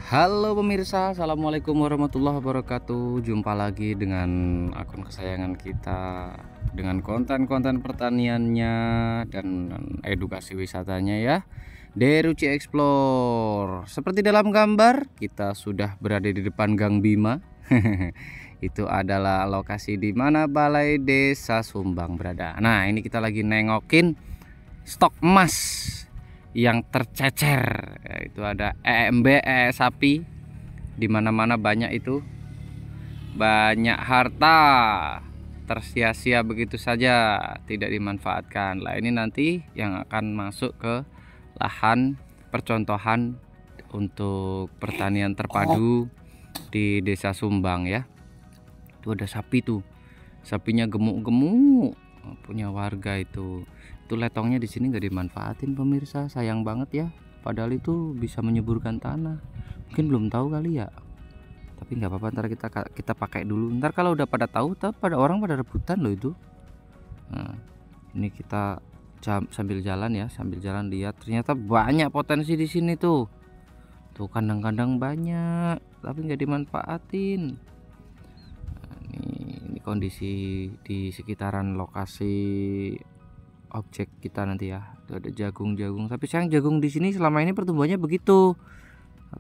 Halo pemirsa, assalamualaikum warahmatullahi wabarakatuh. Jumpa lagi dengan akun kesayangan kita, dengan konten-konten pertaniannya dan edukasi wisatanya ya, Deruci Explore. Seperti dalam gambar, kita sudah berada di depan Gang Bima. Itu adalah lokasi di mana Balai Desa Sumbang berada. Nah, ini kita lagi nengokin stok emas yang tercecer. Ya, itu ada EMB sapi di mana-mana, banyak itu, banyak harta tersia-sia begitu saja, tidak dimanfaatkan. Lah ini nanti yang akan masuk ke lahan percontohan untuk pertanian terpadu di Desa Sumbang ya. Itu ada sapi tuh, sapinya gemuk-gemuk, punya warga itu. Itu letongnya di sini nggak dimanfaatin pemirsa, sayang banget ya. Padahal itu bisa menyuburkan tanah. Mungkin belum tahu kali ya. Tapi nggak apa-apa, ntar kita pakai dulu. Ntar kalau udah pada tahu, pada orang pada rebutan loh itu. Nah, ini kita sambil jalan ya, sambil jalan lihat. Ternyata banyak potensi di sini tuh. Tuh kandang-kandang banyak, tapi nggak dimanfaatin. Nah, ini kondisi di sekitaran lokasi objek kita nanti ya. Tuh ada jagung-jagung, tapi sayang jagung di sini selama ini pertumbuhannya begitu.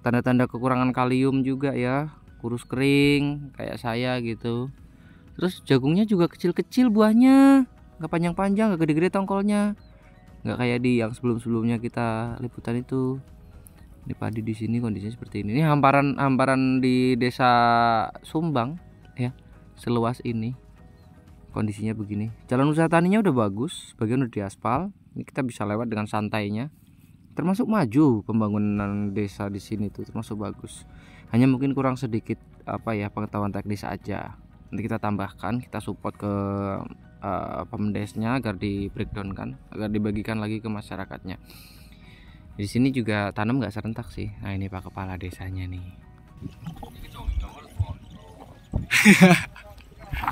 Tanda-tanda kekurangan kalium juga ya, kurus kering kayak saya gitu. Terus jagungnya juga kecil-kecil buahnya, nggak panjang-panjang, nggak gede-gede tongkolnya, nggak kayak di yang sebelum-sebelumnya kita liputan itu. Ini padi di sini kondisinya seperti ini. Ini hamparan di Desa Sumbang ya, seluas ini. Kondisinya begini. Jalan usaha taninya udah bagus, bagian udah diaspal. Ini kita bisa lewat dengan santainya. Termasuk maju pembangunan desa di sini tuh, termasuk bagus. Hanya mungkin kurang sedikit pengetahuan teknis aja. Nanti kita tambahkan, kita support ke pemdesnya agar di breakdown kan, agar dibagikan lagi ke masyarakatnya. Di sini juga tanam nggak serentak sih. Nah ini Pak Kepala Desanya nih.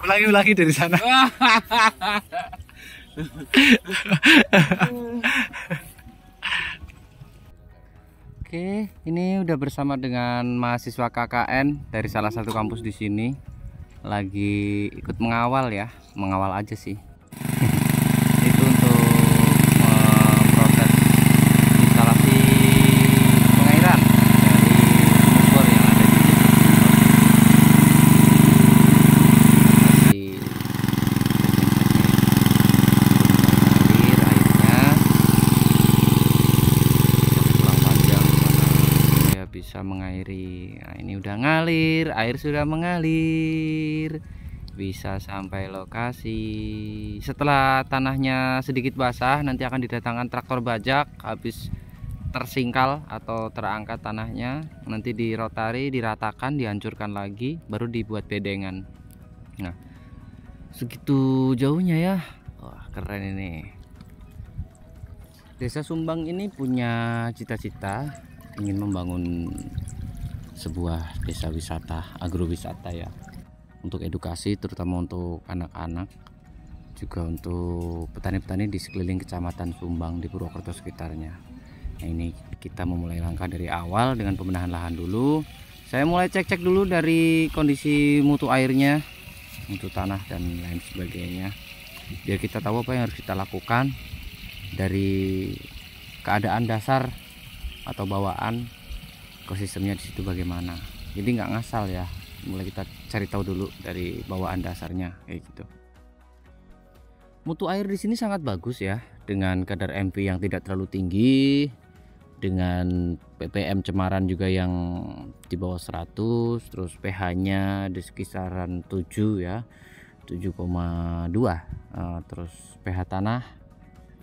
Ulangi dari sana. Oke, ini udah bersama dengan mahasiswa KKN dari salah satu kampus di sini. Lagi ikut mengawal ya, mengawal aja sih. Itu untuk memproses instalasi pengairan dari sumur yang ada di mengalir airnya pulang panjang supaya bisa mengairi. Nah, ini udah ngalir, air sudah mengalir, bisa sampai lokasi. Setelah tanahnya sedikit basah, nanti akan didatangkan traktor bajak. Habis tersingkal atau terangkat tanahnya, nanti dirotari, diratakan, dihancurkan lagi, baru dibuat bedengan. Nah, segitu jauhnya ya. Wah, keren ini. Desa Sumbang ini punya cita-cita ingin membangun sebuah desa wisata, agrowisata ya, untuk edukasi terutama untuk anak-anak, juga untuk petani-petani di sekeliling kecamatan Sumbang di Purwokerto sekitarnya. Nah, ini kita memulai langkah dari awal dengan pembenahan lahan dulu. Saya mulai cek-cek dulu dari kondisi mutu airnya, mutu tanah dan lain sebagainya, biar kita tahu apa yang harus kita lakukan dari keadaan dasar atau bawaan ekosistemnya di situ bagaimana. Jadi nggak ngasal ya, mulai kita cari tahu dulu dari bawaan dasarnya kayak gitu. Mutu air di sini sangat bagus ya, dengan kadar MV yang tidak terlalu tinggi, dengan ppm cemaran juga yang di bawah 100, terus pH-nya di kisaran 7 ya, 7,2. Terus pH tanah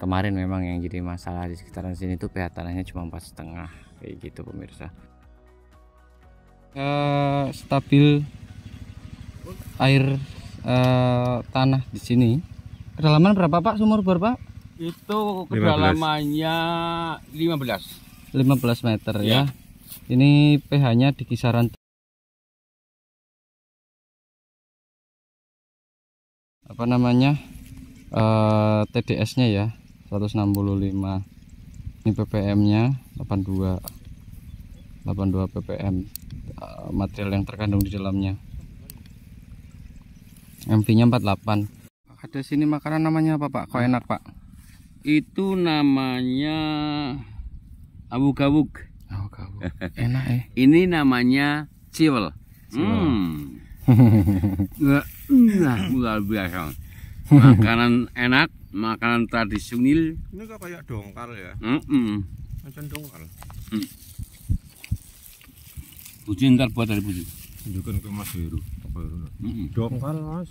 kemarin memang yang jadi masalah di sekitaran sini tuh pH tanahnya cuma 4,5 kayak gitu pemirsa. Stabil air tanah di sini. Kedalaman berapa Pak sumur bor Pak? Itu kedalamannya 15 meter ya. Ini pH-nya di kisaran TDS-nya ya 165. Ini ppm-nya 82. 82 ppm material yang terkandung di dalamnya. MV-nya 48. Ada sini makanan namanya apa Pak? Kok enak Pak? Itu namanya abuk-abuk. Oh, enak Ini namanya ciwel. Nah, luar biasa. Makanan enak, makanan tradisional. Ini kok kayak dongkal ya? Macam dongkal. Puji ntar buat dari puji. Tunjukkan ke Mas Heru. Dongkal Mas.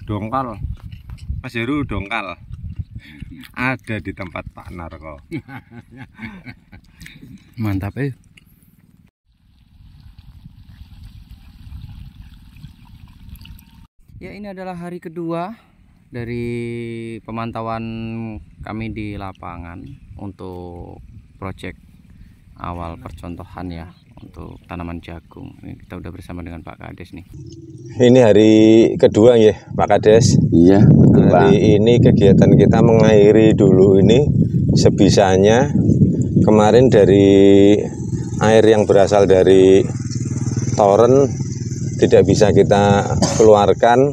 Dongkal. Mas Heru dongkal. Ada di tempat Pak Narko. Mantap Ya, ini adalah hari kedua dari pemantauan kami di lapangan untuk proyek awal percontohan ya untuk tanaman jagung. Ini kita udah bersama dengan Pak Kades nih. Ini hari kedua ya Pak Kades. Iya. Hari ini kegiatan kita mengairi dulu ini sebisanya. Kemarin dari air yang berasal dari toren tidak bisa kita keluarkan,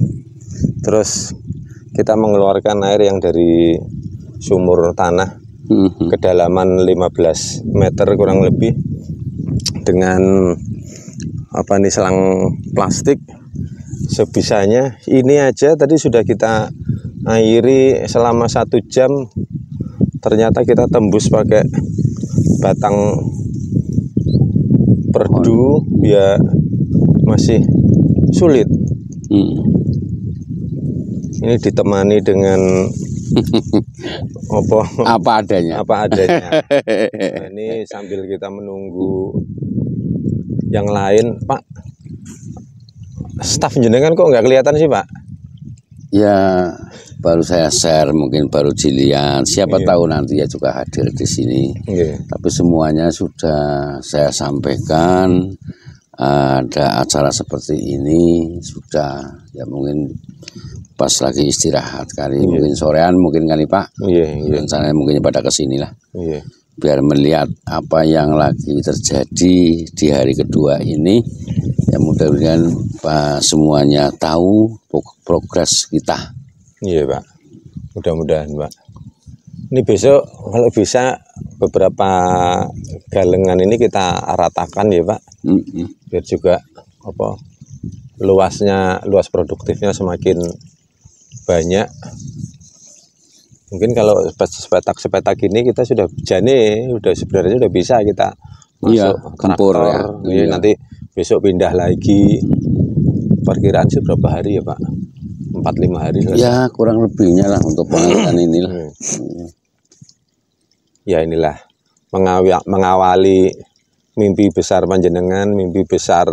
terus kita mengeluarkan air yang dari sumur tanah kedalaman 15 meter kurang lebih dengan selang plastik sebisanya. Ini aja tadi sudah kita airi selama 1 jam, ternyata kita tembus pakai batang perdu ya masih sulit. Ini ditemani dengan apa adanya. Nah, ini sambil kita menunggu yang lain, Pak. Staf jenengan kok nggak kelihatan sih, Pak? Ya, baru saya share, mungkin baru dilihat. Siapa tahu nanti ya juga hadir di sini. Tapi semuanya sudah saya sampaikan. Ada acara seperti ini sudah ya mungkin pas lagi istirahat kali mungkin sorean mungkin kali Pak. Rencananya mungkin pada kesini lah. Biar melihat apa yang lagi terjadi di hari kedua ini. Ya mudah-mudahan Pak semuanya tahu progres kita. Iya Pak. Mudah-mudahan Pak. Ini besok kalau bisa beberapa galengan ini kita ratakan ya Pak. Biar juga luas produktifnya semakin banyak. Mungkin kalau sepetak ini kita sudah sebenarnya sudah bisa kita masuk gempur ya. Nanti besok pindah lagi. Perkiraan sih berapa hari ya Pak? 4-5 hari selesai. Ya kurang lebihnya lah untuk pengalitan inilah. Ya inilah mengawali mimpi besar panjenengan, mimpi besar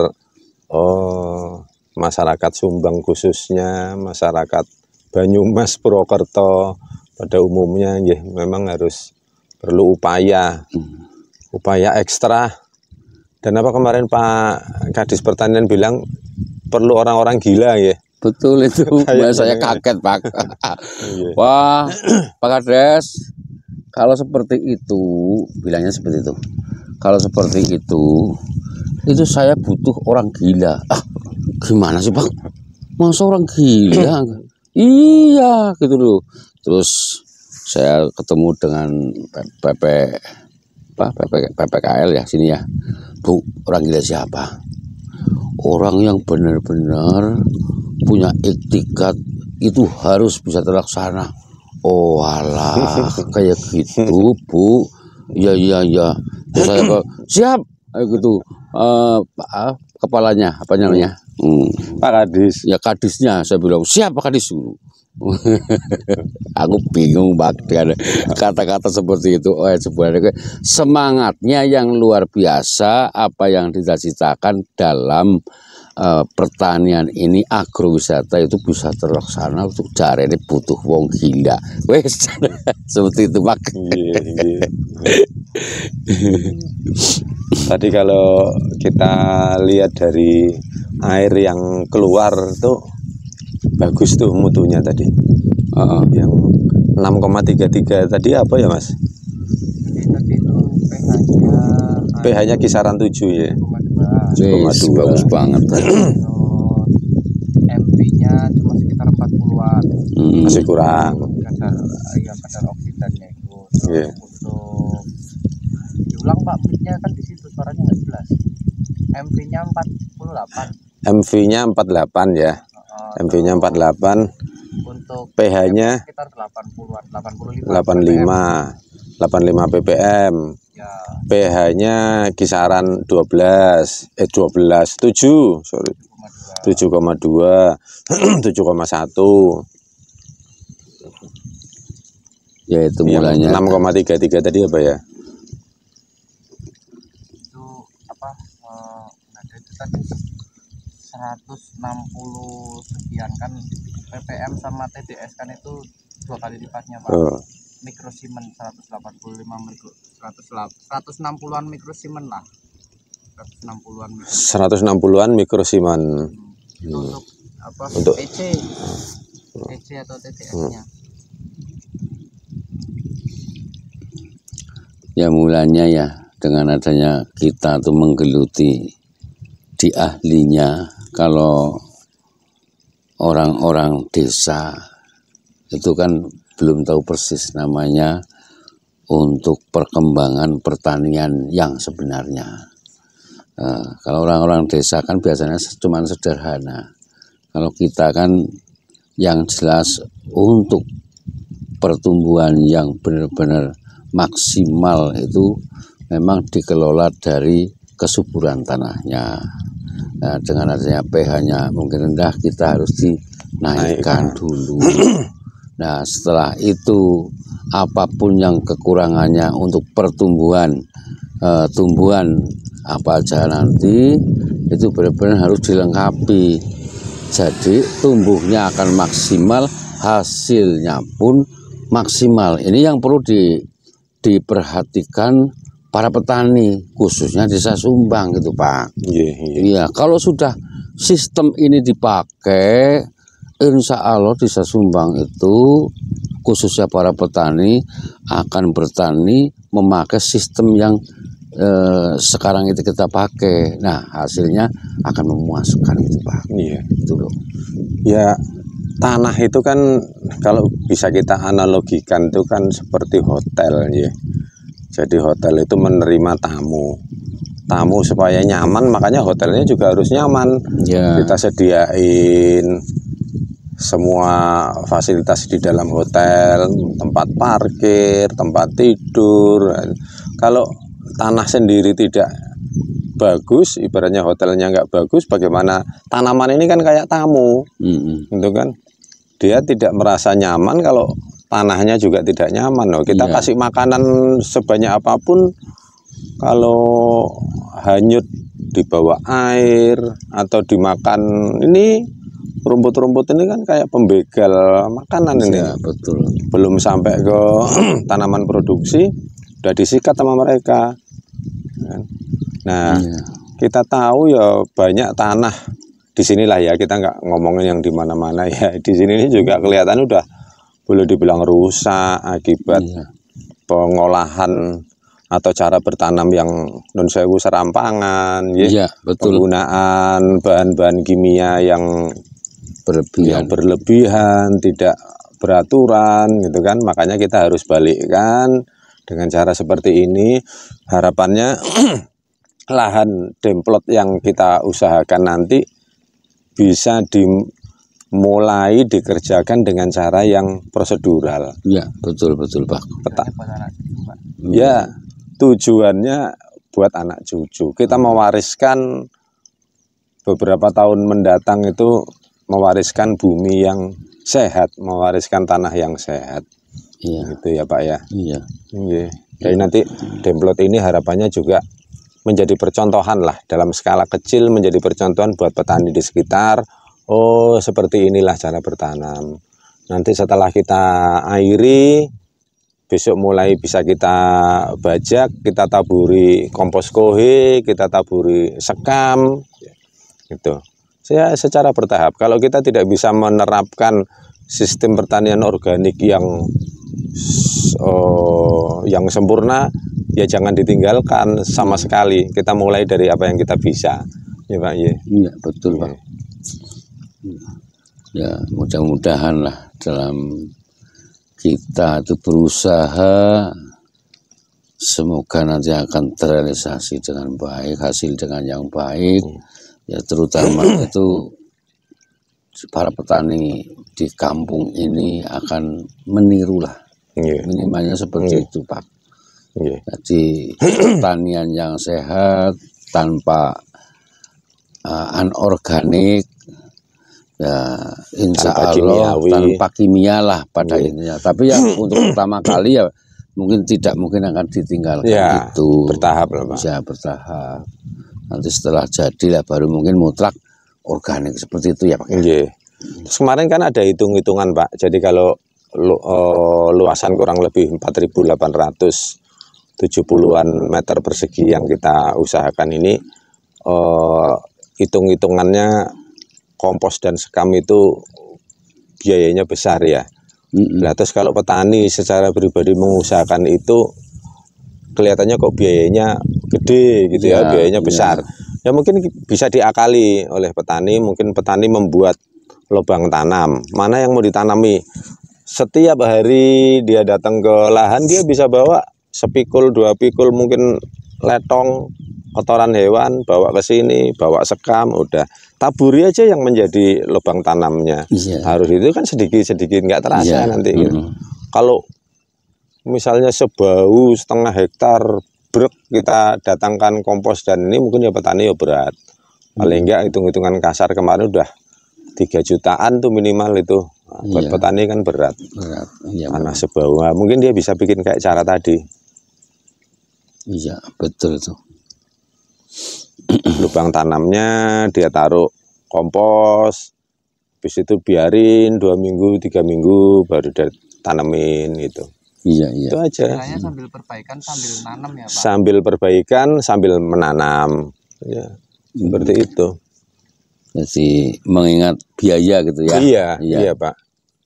masyarakat Sumbang khususnya, masyarakat Banyumas, Purwokerto pada umumnya ya memang harus perlu upaya ekstra. Dan apa kemarin Pak Kadis Pertanian bilang perlu orang-orang gila ya. Betul itu, saya kaget Pak. Wah Pak Kades, kalau seperti itu, bilangnya seperti itu. Kalau seperti itu saya butuh orang gila. Gimana sih Pak? Masa orang gila? Iya gitu loh. Terus saya ketemu dengan PPKL ya sini ya. Bu, orang gila siapa? Orang yang benar-benar punya iktikat itu harus bisa terlaksana. Oh alah, kayak gitu Bu. Ya. Terus saya siap, gitu. Kepalanya apa namanya? Pak Kadis. Ya kadisnya saya bilang siap Pak Kadis. Aku bingung Pak dengan kata-kata seperti itu. Sebenarnya semangatnya yang luar biasa apa yang dicita-citakan dalam pertanian ini, agrowisata itu bisa terlaksana untuk cari ini butuh wong gila. Wes seperti itu Pak. Tadi kalau kita lihat dari air yang keluar tuh bagus tuh mutunya tadi. Yang 6,33 tadi apa ya Mas? Tadi itu pH-nya pH-nya kisaran 7 ya. 7,2. Wis, bagus banget. Terus MP-nya cuma sekitar 40-an. Masih kurang. Kadar oksidannya itu. Terus Iya. untuk diulang Pak, mic-nya kan di situ suaranya nggak jelas. MP-nya 48. MV-nya 48 ya. MV-nya 48, Untuk pH-nya sekitar 80-an, 85. 85 ppm. Ya, pH-nya kisaran 12, 7, sorry. 7,2, 7,1. Ya itu Yang mulanya 6,33 tadi apa ya? itu apa? Ada itu tadi 160 sekian kan ppm sama TDS kan itu 2 kali lipatnya Pak. Oh, Mikrosimen 160-an mikrosimen lah. 160-an mikrosimen. 160-an mikrosimen. Itu untuk apa? Untuk- EC atau TDS-nya. ya mulanya ya dengan adanya kita tuh menggeluti di ahlinya. Kalau orang-orang desa itu kan belum tahu persis namanya untuk perkembangan pertanian yang sebenarnya. Kalau orang-orang desa kan biasanya cuma sederhana. Kalau kita kan yang jelas untuk pertumbuhan yang benar-benar maksimal itu memang dikelola dari kesuburan tanahnya. Nah, dengan adanya pH-nya mungkin rendah, kita harus dinaikkan dulu. Nah, setelah itu apapun yang kekurangannya untuk pertumbuhan tumbuhan apa aja nanti itu benar-benar harus dilengkapi. Jadi tumbuhnya akan maksimal, hasilnya pun maksimal. Ini yang perlu diperhatikan para petani, khususnya desa Sumbang gitu Pak. Iya, kalau sudah sistem ini dipakai, insya Allah desa Sumbang itu khususnya para petani akan bertani memakai sistem yang sekarang itu kita pakai. Nah, hasilnya akan memuaskan itu Pak. Iya. Itu loh. Ya, tanah itu kan kalau bisa kita analogikan itu kan seperti hotel ya. Jadi hotel itu menerima tamu supaya nyaman, makanya hotelnya juga harus nyaman. Ya. Kita sediain semua fasilitas di dalam hotel, tempat parkir, tempat tidur. Kalau tanah sendiri tidak bagus, ibaratnya hotelnya nggak bagus, bagaimana tanaman ini kan kayak tamu, gitu kan? Dia tidak merasa nyaman kalau tanahnya juga tidak nyaman. Loh, kita Iya. kasih makanan sebanyak apapun, kalau hanyut di bawah air atau dimakan ini rumput-rumput ini kan kayak pembegal makanan ini. Ya, betul. Belum sampai ke tanaman produksi udah disikat sama mereka. Nah, Iya. kita tahu ya banyak tanah di sinilah ya, kita nggak ngomongin yang di mana-mana ya. Di sini ini juga kelihatan udah boleh dibilang rusak akibat Iya. pengolahan atau cara bertanam yang non sewu serampangan, ya. Iya, betul. Penggunaan bahan-bahan kimia yang Berlebihan. berlebihan, tidak beraturan gitu kan. Makanya kita harus balikkan dengan cara seperti ini. Harapannya lahan demplot yang kita usahakan nanti bisa dimulai dikerjakan dengan cara yang prosedural. Iya, betul Pak. Peta. Buat anak cucu, Pak. Ya, tujuannya buat anak cucu. Kita mewariskan beberapa tahun mendatang itu, mewariskan bumi yang sehat, mewariskan tanah yang sehat. Iya. Gitu ya Pak ya. Iya. Iya. Jadi nanti demplot ini harapannya juga menjadi percontohan lah, dalam skala kecil menjadi percontohan buat petani di sekitar. Oh, seperti inilah cara bertanam. Nanti setelah kita airi, besok mulai bisa kita bajak, kita taburi kompos kohe, kita taburi sekam, gitu. Saya secara bertahap. Kalau kita tidak bisa menerapkan sistem pertanian organik yang sempurna, ya jangan ditinggalkan sama sekali. Kita mulai dari apa yang kita bisa, ya Pak. Ya, Iya, betul Pak. Ya, mudah-mudahan lah dalam kita itu berusaha, semoga nanti akan terrealisasi dengan baik, hasil dengan yang baik. Ya terutama itu para petani di kampung ini akan meniru lah, minimalnya seperti itu Pak. Jadi pertanian yang sehat tanpa anorganik, ya insya Allah tanpa kimia lah pada intinya. Tapi ya untuk pertama kali ya mungkin tidak mungkin akan ditinggalkan ya, itu. Bertahap lah Pak. Bisa bertahap. Nanti setelah jadi lah baru mungkin mutlak organik seperti itu ya Pak. Terus kemarin kan ada hitung-hitungan Pak. Jadi kalau luasan kurang lebih 4.870-an meter persegi yang kita usahakan ini, hitung-hitungannya kompos dan sekam itu biayanya besar ya. Nah, terus kalau petani secara pribadi mengusahakan itu kelihatannya kok biayanya gede gitu ya, biayanya besar. Ya mungkin bisa diakali oleh petani, mungkin petani membuat lubang tanam. Mana yang mau ditanami? Setiap hari dia datang ke lahan, dia bisa bawa sepikul, 2 pikul, mungkin letong, kotoran hewan, bawa ke sini, bawa sekam, udah taburi aja yang menjadi lubang tanamnya. Harus itu kan sedikit-sedikit, nggak terasa nanti. Gitu. Kalau misalnya sebau setengah hektar brek kita datangkan kompos dan ini mungkin ya petani ya berat. Paling enggak hitung-hitungan kasar kemarin udah 3 jutaan tuh minimal itu. Nah, buat petani kan berat. Karena sebau. Nah, mungkin dia bisa bikin kayak cara tadi. Iya, betul tuh. Lubang tanamnya dia taruh kompos, habis itu biarin 2 minggu 3 minggu baru dia tanemin gitu. Iya. Itu aja. Sambil perbaikan sambil nanam ya Pak. Sambil perbaikan sambil menanam. Ya, seperti itu. Jadi mengingat biaya gitu ya. Iya Pak.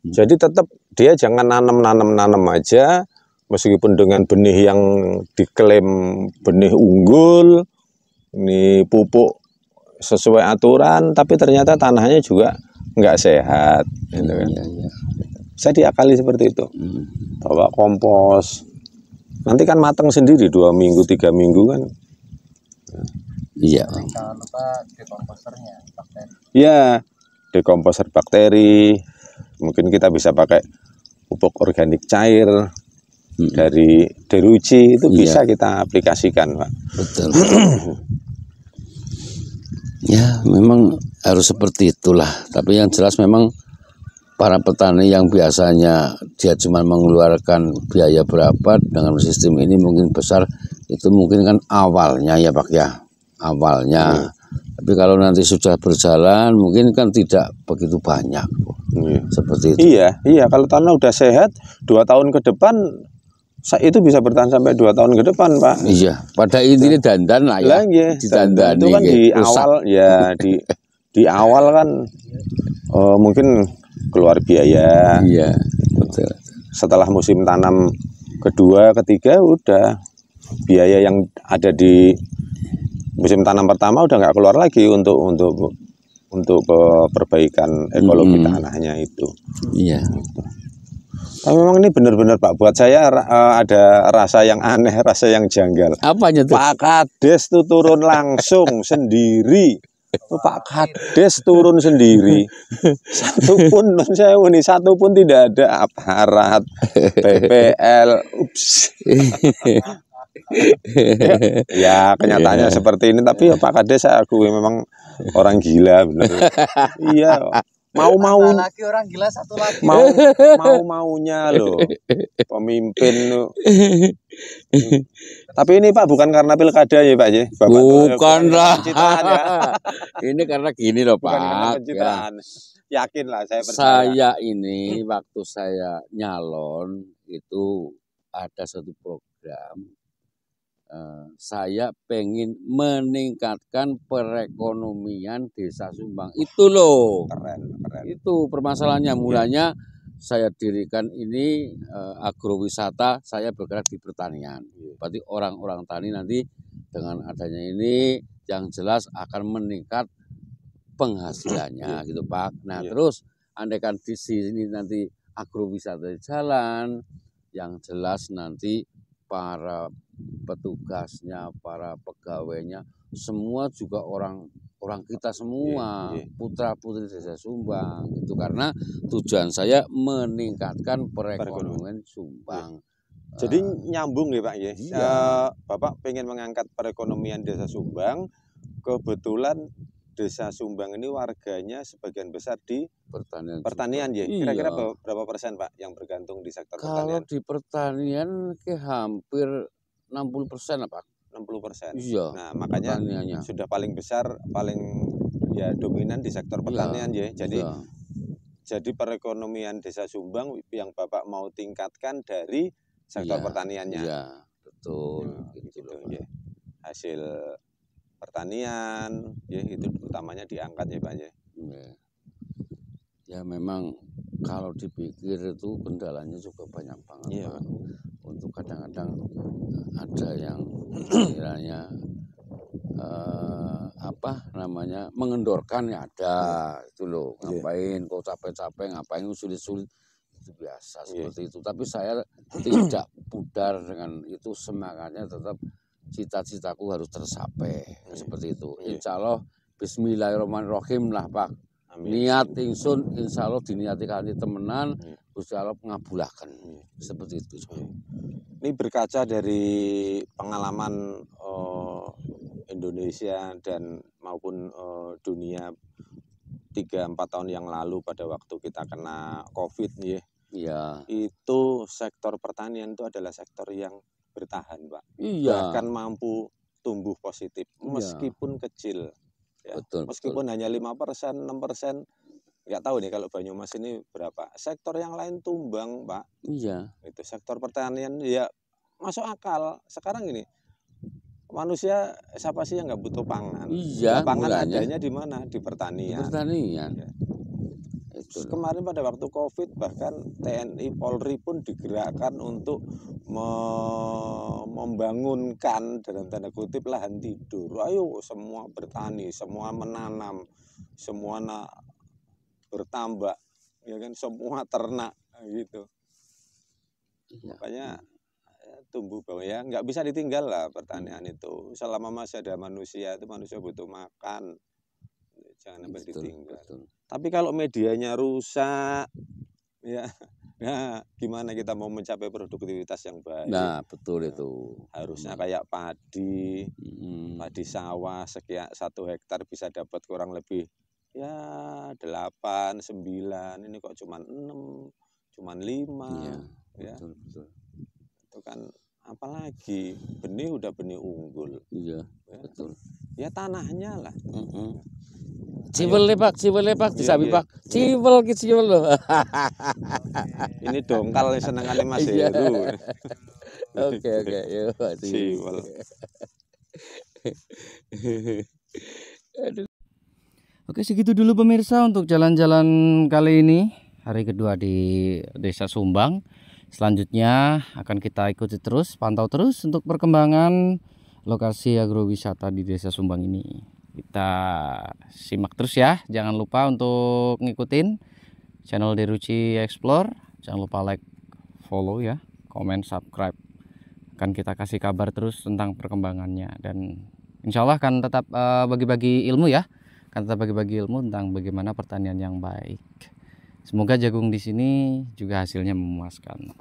Jadi tetap dia jangan nanam aja, meskipun dengan benih yang diklaim benih unggul, ini pupuk sesuai aturan, tapi ternyata tanahnya juga nggak sehat. Gitu kan. Bisa diakali seperti itu. Bawa kompos, nanti kan matang sendiri 2 minggu 3 minggu kan. Iya. Jangan lupa dekomposernya, bakteri. Ya, dekomposer bakteri. Mungkin kita bisa pakai pupuk organik cair dari Deruci, itu bisa kita aplikasikan Pak. Betul. Ya, memang harus seperti itulah. Tapi yang jelas memang para petani yang biasanya dia cuma mengeluarkan biaya berapa dengan sistem ini mungkin besar, itu mungkin kan awalnya ya Pak ya, awalnya. Tapi kalau nanti sudah berjalan mungkin kan tidak begitu banyak seperti itu. Iya kalau tanah udah sehat 2 tahun ke depan itu bisa bertahan sampai 2 tahun ke depan Pak. Iya, pada intinya dandan lah ya. Dandan itu kan di awal ya, di awal kan mungkin keluar biaya. Iya, betul. Setelah musim tanam kedua, ketiga udah biaya yang ada di musim tanam pertama udah nggak keluar lagi untuk perbaikan ekologi tanahnya itu. Iya. Tapi memang ini benar-benar Pak, buat saya ada rasa yang aneh, rasa yang janggal. Apanya tuh? Pak Kades tuh turun langsung sendiri. Pak Kades turun sendiri. Satupun tidak ada aparat PPL. Ups. Ya kenyataannya seperti ini, tapi Pak Kades saya akui memang orang gila benar. Iya, lagi orang gila satu lagi. Maunya loh pemimpin loh. Tapi ini Pak bukan karena pilkada ya Pak ya. Bukan lah. Ya. Ini karena gini loh Pak. Ya. Yakin lah saya percaya. Saya ini waktu saya nyalon itu ada satu program. Saya pengen meningkatkan perekonomian Desa Sumbang itu loh. Keren. Itu permasalahannya mulanya saya dirikan ini agrowisata, saya bergerak di pertanian. Berarti orang-orang tani nanti dengan adanya ini yang jelas akan meningkat penghasilannya gitu Pak. Nah terus andaikan di sini nanti agrowisata jalan, yang jelas nanti para petugasnya, para pegawainya, semua juga orang kita semua, putra-putri Desa Sumbang gitu. Karena tujuan saya meningkatkan perekonomian Sumbang. Jadi nyambung ya Pak ya. Iya. Bapak pengen mengangkat perekonomian Desa Sumbang. Kebetulan Desa Sumbang ini warganya sebagian besar di pertanian ya. Kira-kira berapa persen Pak yang bergantung di sektor pertanian? Kalau di pertanian hampir 60% Pak. 60%. Iya. Nah makanya sudah paling besar, paling ya dominan di sektor pertanian ya. Jadi perekonomian Desa Sumbang yang Bapak mau tingkatkan dari sektor pertaniannya. Iya, betul. Gitu ya. Hasil pertanian ya itu utamanya diangkat ya Pak ya. Ya memang kalau dipikir itu kendalanya juga banyak banget Pak. Untuk kadang-kadang ada yang kiranya mengendorkan ya ada itu loh, ngapain kok capek-capek, ngapain sulit-sulit, itu biasa seperti itu. Tapi saya tidak pudar dengan itu, semangatnya tetap cita-citaku harus tercapai seperti itu. Insya Allah Bismillahirrahmanirrahim lah Pak. Niat ingsun insya Allah diniati kanthi temenan, Gusti Allah ngabulaken. Seperti itu. Ini berkaca dari pengalaman Indonesia dan maupun dunia 3-4 tahun yang lalu pada waktu kita kena COVID nih ya. Itu sektor pertanian itu adalah sektor yang bertahan Pak. Bahkan mampu tumbuh positif meskipun kecil. Ya. Meskipun hanya 5%, 6%, nggak tahu nih kalau Banyumas ini berapa. Sektor yang lain tumbang, Pak. Iya. Itu sektor pertanian ya masuk akal. Sekarang ini manusia siapa sih yang nggak butuh pangan? Iya. Pangan adanya di mana? Di pertanian. Pertanian. Ya. Kemarin pada waktu COVID bahkan TNI Polri pun digerakkan untuk membangunkan dalam tanda kutip lahan tidur. Ayo semua bertani, semua menanam, semua bertambak, ya kan, semua ternak gitu. Makanya tumbuh bawah ya nggak bisa ditinggal lah pertanian itu. Selama masih ada manusia itu manusia butuh makan. Jangan sampai ditinggal. Tapi kalau medianya rusak, ya gimana kita mau mencapai produktivitas yang baik? Nah, betul itu. Harusnya kayak padi, padi sawah sekian 1 hektar bisa dapat kurang lebih ya 8, 9. Ini kok cuma 6, cuma 5. Ya. Betul. Itu kan apalagi benih udah benih unggul. Iya, betul. Ya tanahnya lah. Ciwel Pak, disabi Pak. Ciwel loh. Ini dongkal senengane Mas Heru. Oke, yuk. Ciwel. Oke, segitu dulu pemirsa untuk jalan-jalan kali ini. Hari kedua di Desa Sumbang. Selanjutnya akan kita ikuti terus, pantau terus untuk perkembangan lokasi agrowisata di Desa Sumbang ini. Kita simak terus ya. Jangan lupa untuk ngikutin channel Deruci Explore. Jangan lupa like, follow ya, komen, subscribe. Akan kita kasih kabar terus tentang perkembangannya. Dan insya Allah akan tetap bagi-bagi ilmu ya. Akan tetap bagi-bagi ilmu tentang bagaimana pertanian yang baik. Semoga jagung di sini juga hasilnya memuaskan.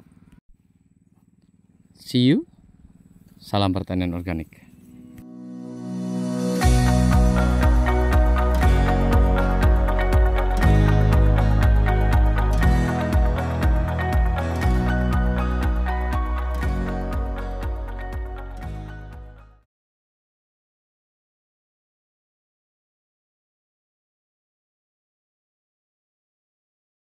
See you. Salam pertanian organik.